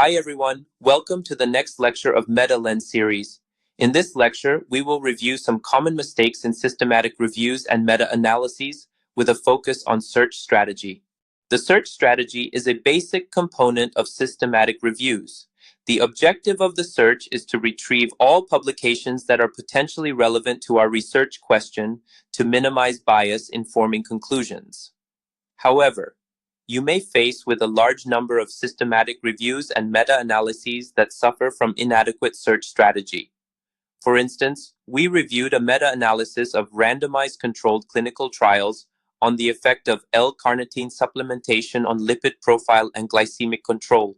Hi everyone, welcome to the next lecture of MetaLens series. In this lecture, we will review some common mistakes in systematic reviews and meta-analyses with a focus on search strategy. The search strategy is a basic component of systematic reviews. The objective of the search is to retrieve all publications that are potentially relevant to our research question to minimize bias in forming conclusions. However, you may face with a large number of systematic reviews and meta-analyses that suffer from inadequate search strategy. For instance, we reviewed a meta-analysis of randomized controlled clinical trials on the effect of L-carnitine supplementation on lipid profile and glycemic control.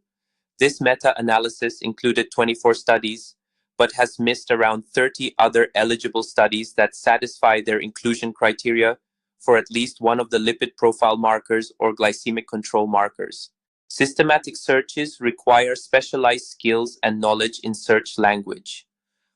This meta-analysis included 24 studies, but has missed around 30 other eligible studies that satisfy their inclusion criteria for at least one of the lipid profile markers or glycemic control markers. Systematic searches require specialized skills and knowledge in search language.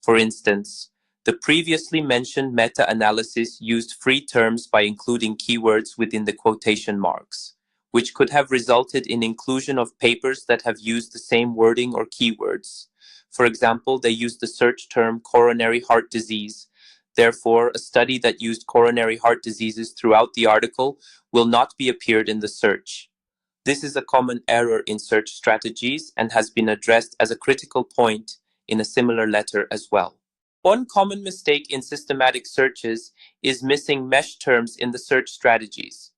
For instance, the previously mentioned meta-analysis used free terms by including keywords within the quotation marks, which could have resulted in inclusion of papers that have used the same wording or keywords. For example, they used the search term coronary heart disease. Therefore, a study that used coronary heart diseases throughout the article will not be appeared in the search. This is a common error in search strategies and has been addressed as a critical point in a similar letter as well. One common mistake in systematic searches is missing MESH terms in the search strategies.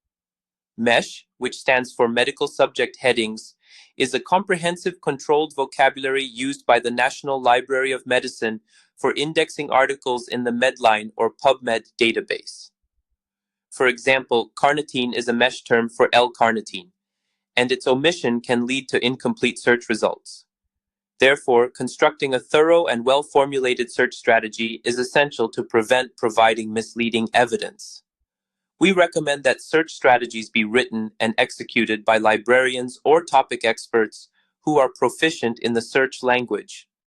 MESH, which stands for Medical Subject Headings, is a comprehensive controlled vocabulary used by the National Library of Medicine for indexing articles in the Medline or PubMed database. For example, carnitine is a MESH term for L-carnitine, and its omission can lead to incomplete search results. Therefore, constructing a thorough and well-formulated search strategy is essential to prevent providing misleading evidence. We recommend that search strategies be written and executed by librarians or topic experts who are proficient in the search language.